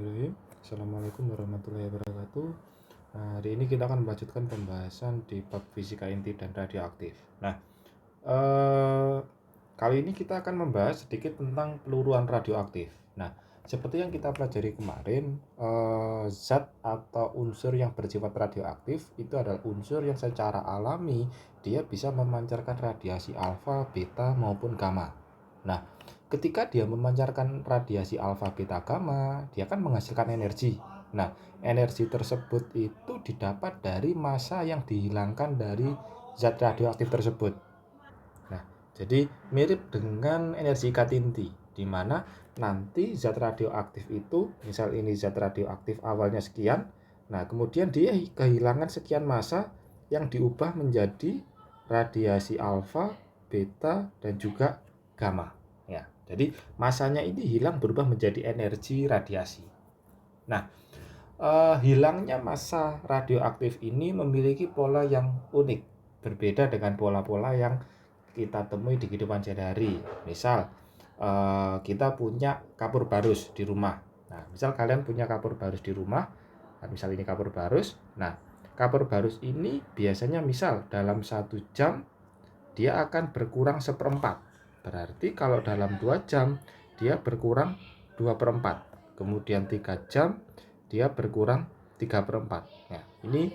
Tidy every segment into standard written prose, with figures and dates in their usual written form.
Bismillahirrahmanirrahim. Assalamualaikum warahmatullahi wabarakatuh. Nah, hari ini kita akan melanjutkan pembahasan di bab fisika inti dan radioaktif. Nah, eh, kali ini kita akan membahas sedikit tentang peluruan radioaktif. Nah, seperti yang kita pelajari kemarin, zat atau unsur yang bersifat radioaktif itu adalah unsur yang secara alami dia bisa memancarkan radiasi alfa, beta maupun gamma. Nah, ketika dia memancarkan radiasi alfa, beta, gamma, dia akan menghasilkan energi. Nah, energi tersebut itu didapat dari massa yang dihilangkan dari zat radioaktif tersebut. Nah, jadi mirip dengan energi Katinti, di mana nanti zat radioaktif itu, misal ini zat radioaktif awalnya sekian, nah kemudian dia kehilangan sekian massa yang diubah menjadi radiasi alfa, beta, dan juga gamma. Ya, jadi massanya ini hilang berubah menjadi energi radiasi. Nah, hilangnya massa radioaktif ini memiliki pola yang unik, berbeda dengan pola-pola yang kita temui di kehidupan sehari-hari. Misal, kita punya kapur barus di rumah. Nah, misal kalian punya kapur barus di rumah, misal ini kapur barus. Nah, kapur barus ini biasanya misal dalam 1 jam dia akan berkurang seperempat. Berarti kalau dalam 2 jam dia berkurang 2/4. Kemudian 3 jam dia berkurang 3/4. Nah, ini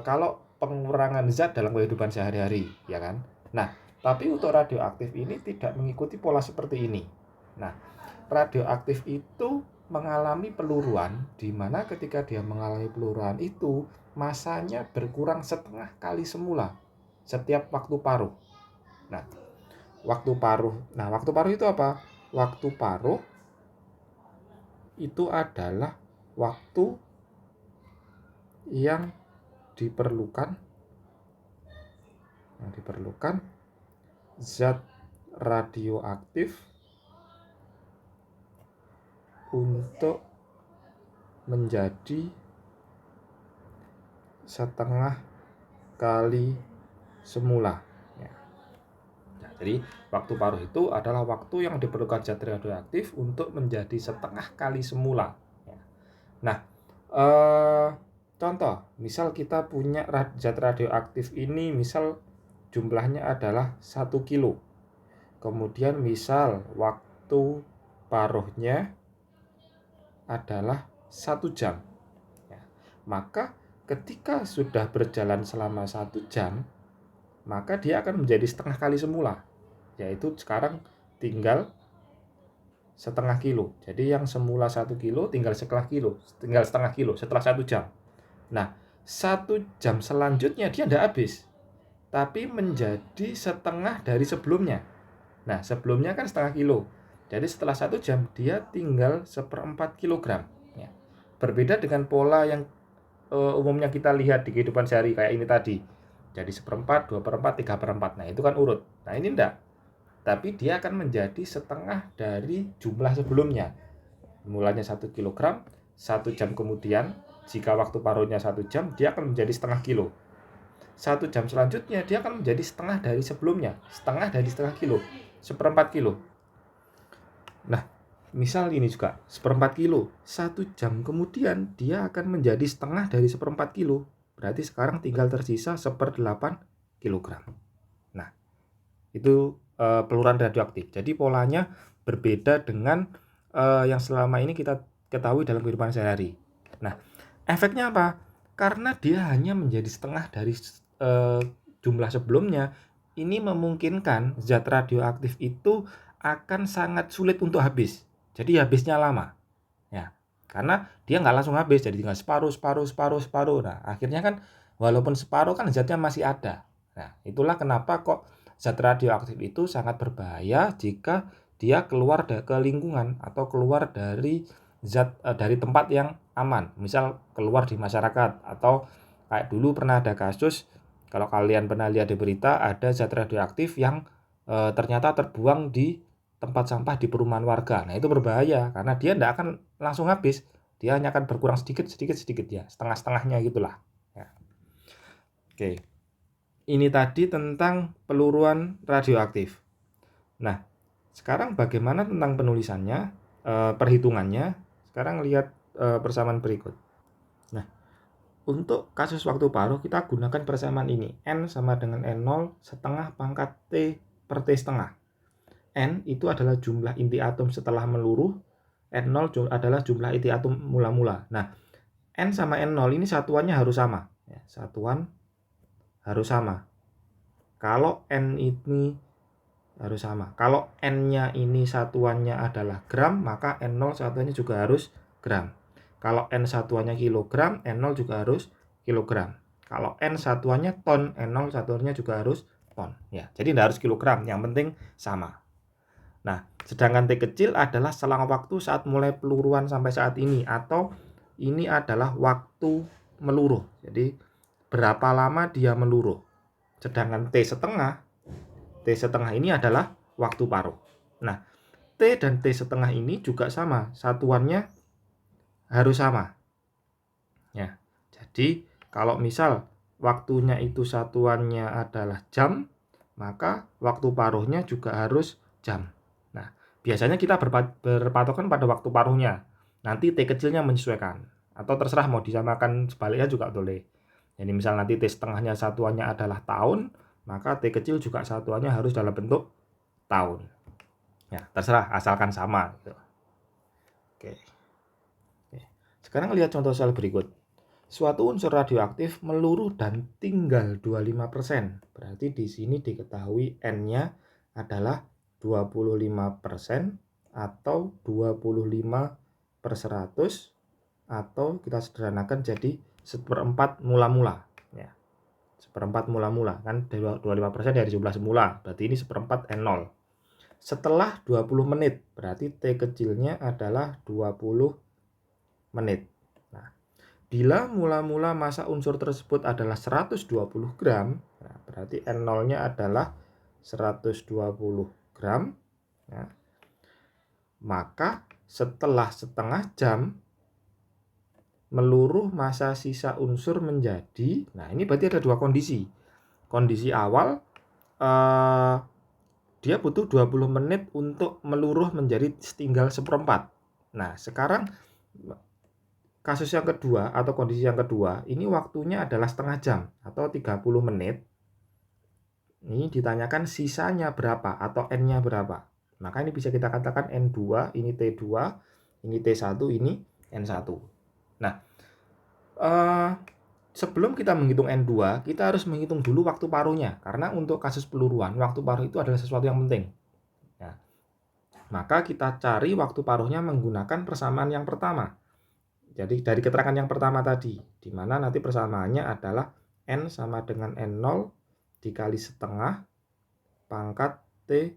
kalau pengurangan zat dalam kehidupan sehari-hari, ya kan? Nah, tapi untuk radioaktif ini tidak mengikuti pola seperti ini. Nah, radioaktif itu mengalami peluruan, di mana ketika dia mengalami peluruan itu masanya berkurang setengah kali semula setiap waktu paruh. Nah, waktu paruh itu apa? Waktu paruh itu adalah waktu yang diperlukan zat radioaktif untuk menjadi setengah kali semula. Nah, jadi waktu paruh itu adalah waktu yang diperlukan zat radioaktif untuk menjadi setengah kali semula. Nah, contoh, misal kita punya zat radioaktif ini, misal jumlahnya adalah 1 kilo. Kemudian misal waktu paruhnya adalah 1 jam. Maka ketika sudah berjalan selama 1 jam, maka dia akan menjadi setengah kali semula, yaitu sekarang tinggal setengah kilo. Jadi yang semula 1 kilo tinggal setengah kilo setelah 1 jam. Nah, 1 jam selanjutnya dia tidak habis, tapi menjadi setengah dari sebelumnya. Nah, sebelumnya kan setengah kilo, jadi setelah 1 jam dia tinggal 1/4 kilogram. Berbeda dengan pola yang umumnya kita lihat di kehidupan sehari kayak ini tadi. Jadi 1/4, 2/4, 3/4. Nah, itu kan urut. Nah, ini enggak. Tapi dia akan menjadi setengah dari jumlah sebelumnya. Mulanya 1 kilogram, 1 jam kemudian, jika waktu paruhnya 1 jam, dia akan menjadi setengah kilo. 1 jam selanjutnya, dia akan menjadi setengah dari sebelumnya. Setengah dari setengah kilo, 1/4 kilo. Nah, misal ini juga 1/4 kilo, 1 jam kemudian dia akan menjadi setengah dari 1/4 kilo. Berarti sekarang tinggal tersisa 1/8 kilogram. Nah, itu peluruan radioaktif. Jadi polanya berbeda dengan yang selama ini kita ketahui dalam kehidupan sehari-hari. Nah, efeknya apa? Karena dia hanya menjadi setengah dari jumlah sebelumnya, ini memungkinkan zat radioaktif itu akan sangat sulit untuk habis. Jadi habisnya lama. Ya, karena dia nggak langsung habis, jadi tinggal separuh. Nah, akhirnya kan walaupun separuh kan zatnya masih ada. Nah, itulah kenapa kok zat radioaktif itu sangat berbahaya jika dia keluar ke lingkungan atau keluar dari dari tempat yang aman. Misal keluar di masyarakat, atau kayak dulu pernah ada kasus, kalau kalian pernah lihat di berita, ada zat radioaktif yang ternyata terbuang di tempat sampah di perumahan warga. Nah, itu berbahaya karena dia tidak akan langsung habis. Dia hanya akan berkurang sedikit ya, setengah-setengahnya gitulah. Ya. Oke. Ini tadi tentang peluruan radioaktif. Nah, sekarang bagaimana tentang penulisannya, perhitungannya? Sekarang lihat persamaan berikut. Nah, untuk kasus waktu paruh kita gunakan persamaan ini. N sama dengan N0 setengah pangkat T per T setengah. N itu adalah jumlah inti atom setelah meluruh, N0 adalah jumlah inti atom mula-mula. Nah, N sama N0 ini satuannya harus sama. Ya, satuan harus sama. Kalau N ini harus sama. Kalau N-nya ini satuannya adalah gram, maka N0 satuannya juga harus gram. Kalau N satuannya kilogram, N0 juga harus kilogram. Kalau N satuannya ton, N0 satuannya juga harus ton. Ya, jadi tidak harus kilogram, yang penting sama. Nah, sedangkan T kecil adalah selang waktu saat mulai peluruan sampai saat ini, atau ini adalah waktu meluruh. Jadi, berapa lama dia meluruh. Sedangkan T setengah ini adalah waktu paruh. Nah, T dan T setengah ini juga sama, satuannya harus sama. Ya, jadi kalau misal waktunya itu satuannya adalah jam, maka waktu paruhnya juga harus jam. Nah, biasanya kita berpatokan pada waktu paruhnya. Nanti T kecilnya menyesuaikan. Atau terserah mau disamakan sebaliknya juga boleh. Jadi misal nanti T setengahnya satuannya adalah tahun, maka T kecil juga satuannya harus dalam bentuk tahun. Ya, terserah asalkan sama gitu. Oke. Sekarang lihat contoh soal berikut. Suatu unsur radioaktif meluruh dan tinggal 25%. Berarti di sini diketahui N-nya adalah 25% atau 25/100, atau kita sederhanakan jadi 1/4 mula-mula. Ya. 1/4 mula-mula, kan 25% dari jumlah semula, berarti ini 1/4 N0. Setelah 20 menit, berarti T kecilnya adalah 20 menit. Nah, bila mula-mula massa unsur tersebut adalah 120 gram, nah berarti N0-nya adalah 120 gram. Ya. Maka setelah setengah jam, meluruh massa sisa unsur menjadi, nah ini berarti ada dua kondisi. Kondisi awal, dia butuh 20 menit untuk meluruh menjadi tinggal 1/4. Nah, sekarang kasus yang kedua atau kondisi yang kedua, ini waktunya adalah setengah jam atau 30 menit. Ini ditanyakan sisanya berapa atau N-nya berapa. Maka ini bisa kita katakan N2, ini T2, ini T1, ini N1. Nah, sebelum kita menghitung N2, kita harus menghitung dulu waktu paruhnya. Karena untuk kasus peluruan, waktu paruh itu adalah sesuatu yang penting. Nah, maka kita cari waktu paruhnya menggunakan persamaan yang pertama. Jadi dari keterangan yang pertama tadi, di mana nanti persamaannya adalah N sama dengan N0 dikali setengah pangkat T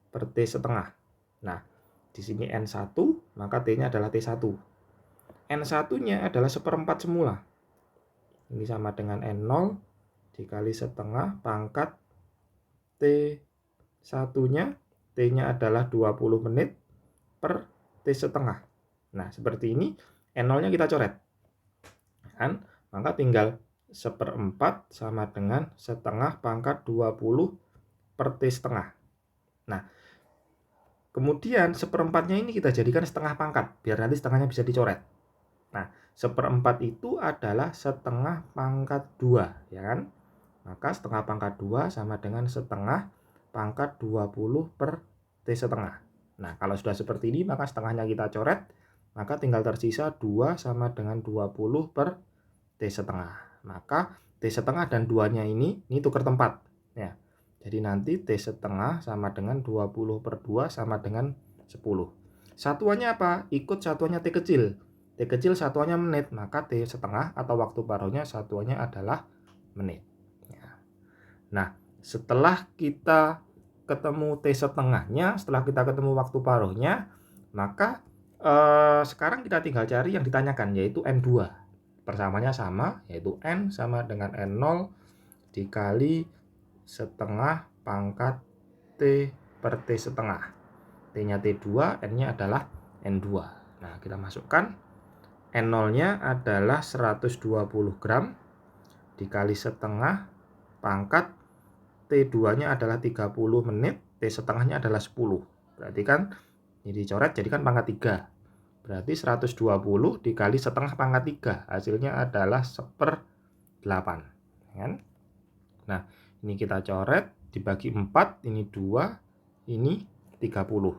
per T setengah. Nah, di sini N1, maka T-nya adalah T1. N1-nya adalah 1/4 semula. Ini sama dengan N0 dikali setengah pangkat T1-nya, T-nya adalah 20 menit per T setengah. Nah, seperti ini, N0-nya kita coret. Kan? Maka tinggal 1/4 sama dengan setengah pangkat 20 per T setengah. Nah, kemudian 1/4-nya ini kita jadikan setengah pangkat, biar nanti setengahnya bisa dicoret. Nah, 1/4 itu adalah setengah pangkat 2, ya kan? Maka setengah pangkat 2 sama dengan setengah pangkat 20 per T setengah. Nah, kalau sudah seperti ini, maka setengahnya kita coret, maka tinggal tersisa 2 sama dengan 20 per T setengah. Maka T setengah dan 2-nya ini tukar tempat. Ya. Jadi nanti T setengah sama dengan 20 per 2 sama dengan 10. Satuannya apa? Ikut satuannya T kecil. T kecil satuannya menit, maka T setengah atau waktu paruhnya satuannya adalah menit. Ya. Nah, setelah kita ketemu T setengahnya, setelah kita ketemu waktu paruhnya, maka sekarang kita tinggal cari yang ditanyakan, yaitu N2. Persamaannya sama, yaitu N sama dengan N0 dikali setengah pangkat T per T setengah. T-nya T2, N-nya adalah N2. Nah, kita masukkan. N0-nya adalah 120 gram dikali setengah pangkat T2-nya adalah 30 menit, T setengahnya adalah 10. Berarti kan ini dicoret jadi kan pangkat 3. Berarti 120 dikali setengah pangkat 3. Hasilnya adalah 1/8. Kan? Nah, ini kita coret, dibagi 4, ini 2, ini 30.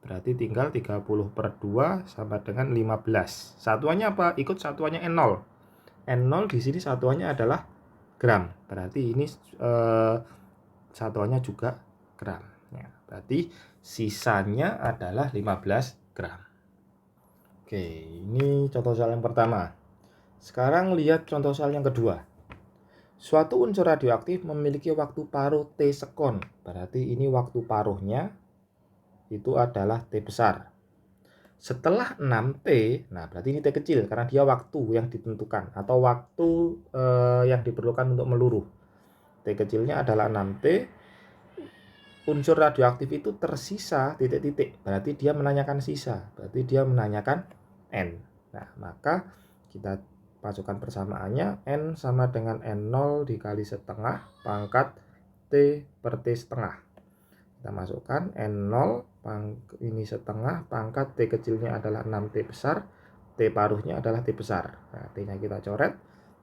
Berarti tinggal 30/2 sama dengan 15. Satuannya apa? Ikut satuannya N0. N0 di sini satuannya adalah gram. Berarti ini satuannya juga gram. Ya, berarti sisanya adalah 15 gram. Oke, ini contoh soal yang pertama. Sekarang lihat contoh soal yang kedua. Suatu unsur radioaktif memiliki waktu paruh T sekon. Berarti ini waktu paruhnya itu adalah T besar. Setelah 6T, nah berarti ini T kecil karena dia waktu yang ditentukan atau waktu yang diperlukan untuk meluruh. T kecilnya adalah 6T. Unsur radioaktif itu tersisa titik-titik, berarti dia menanyakan sisa, berarti dia menanyakan N. Nah, maka kita masukkan persamaannya, N sama dengan N0 dikali setengah pangkat T per T setengah. Kita masukkan N0 ini setengah pangkat T kecilnya adalah 6T besar, T paruhnya adalah T besar. Nah, T-nya kita coret,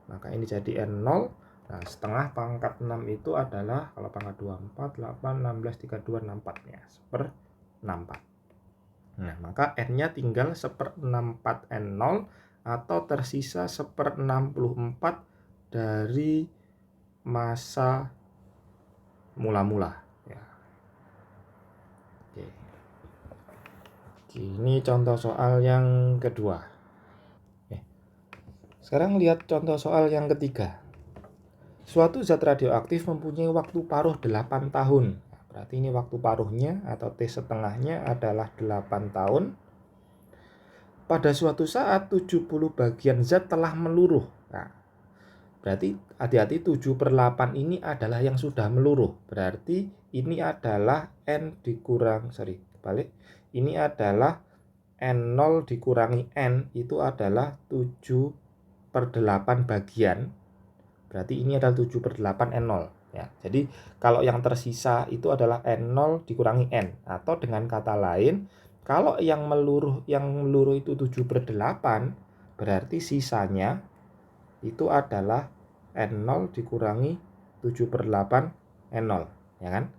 maka ini jadi N0. Nah, setengah pangkat 6 itu adalah, kalau pangkat 24, 8, 16, 32, 64 ya, 1/64. Nah, maka N-nya tinggal 1/64 N0 atau tersisa 1/64 dari masa mula-mula ya. Oke. Ini contoh soal yang kedua. Sekarang lihat contoh soal yang ketiga. Suatu zat radioaktif mempunyai waktu paruh 8 tahun. Berarti ini waktu paruhnya atau T setengahnya adalah 8 tahun. Pada suatu saat 70 bagian zat telah meluruh. Nah, berarti hati-hati 7/8 ini adalah yang sudah meluruh. Berarti ini adalah N dikurang, ini adalah N0 dikurangi N itu adalah 7/8 bagian. Berarti ini adalah 7/8 N0 ya. Jadi kalau yang tersisa itu adalah N0 dikurangi N, atau dengan kata lain, kalau yang meluruh itu 7/8, berarti sisanya itu adalah N0 dikurangi 7/8 N0 ya kan.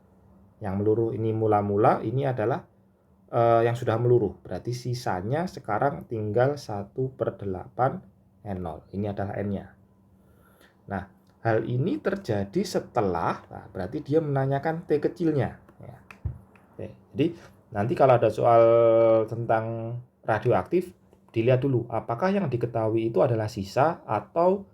Yang meluruh ini mula-mula, ini adalah yang sudah meluruh. Berarti sisanya sekarang tinggal 1/8 N0. Ini adalah N-nya. Nah, hal ini terjadi setelah, nah berarti dia menanyakan T kecilnya. Ya. Oke, jadi nanti kalau ada soal tentang radioaktif, dilihat dulu apakah yang diketahui itu adalah sisa atau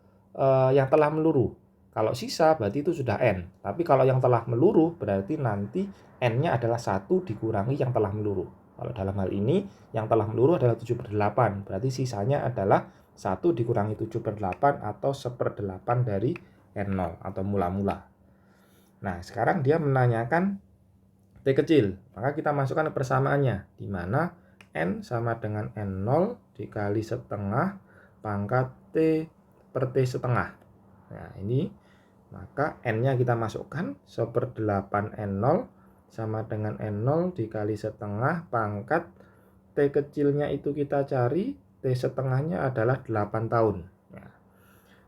yang telah meluruh. Kalau sisa berarti itu sudah N. Tapi kalau yang telah meluruh berarti nanti N-nya adalah 1 dikurangi yang telah meluruh. Kalau dalam hal ini yang telah meluruh adalah 7/8. Berarti sisanya adalah 1 dikurangi 7/8 atau 1/8 dari N0 atau mula-mula. Nah, sekarang dia menanyakan T kecil. Maka kita masukkan persamaannya, di mana N sama dengan N0 dikali setengah pangkat T per T setengah. Nah, ini maka N-nya kita masukkan 1/8 N0 sama dengan N0 dikali setengah pangkat T kecilnya itu kita cari, T setengahnya adalah 8 tahun. Nah,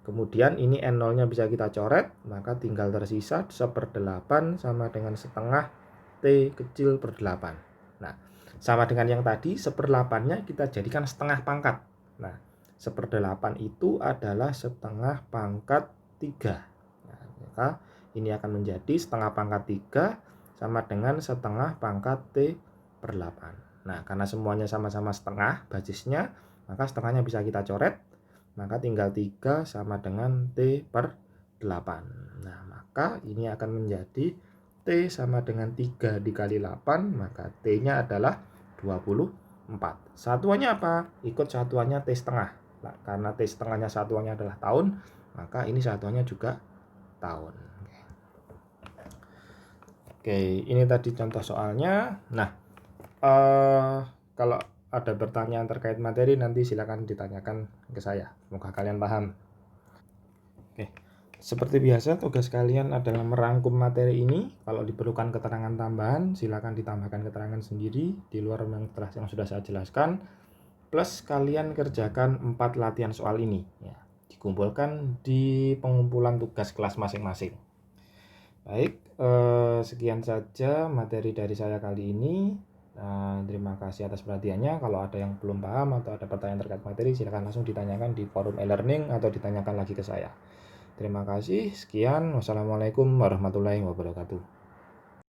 kemudian ini N0-nya bisa kita coret, maka tinggal tersisa 1/8 sama dengan setengah T kecil per 8. Nah, sama dengan yang tadi, 1/8-nya kita jadikan setengah pangkat. Nah, 1/8 itu adalah setengah pangkat 3. Nah, maka ini akan menjadi setengah pangkat 3 sama dengan setengah pangkat T per 8. Nah, karena semuanya sama-sama setengah basisnya, maka setengahnya bisa kita coret. Maka tinggal 3 sama dengan T per 8. Nah, maka ini akan menjadi T sama dengan 3 dikali 8, maka T-nya adalah 24. Satuannya apa? Ikut satuannya T setengah. Nah, karena T setengahnya satuannya adalah tahun, maka ini satuannya juga tahun. Oke, ini tadi contoh soalnya. Nah, kalau ada pertanyaan terkait materi nanti silakan ditanyakan ke saya. Semoga kalian paham. Oke, seperti biasa tugas kalian adalah merangkum materi ini. Kalau diperlukan keterangan tambahan, silakan ditambahkan keterangan sendiri di luar yang sudah saya jelaskan. plus kalian kerjakan 4 latihan soal ini ya, dikumpulkan di pengumpulan tugas kelas masing-masing. Baik, sekian saja materi dari saya kali ini. Terima kasih atas perhatiannya. Kalau ada yang belum paham atau ada pertanyaan terkait materi, silakan langsung ditanyakan di forum e-learning atau ditanyakan lagi ke saya. Terima kasih. Sekian. Wassalamualaikum warahmatullahi wabarakatuh.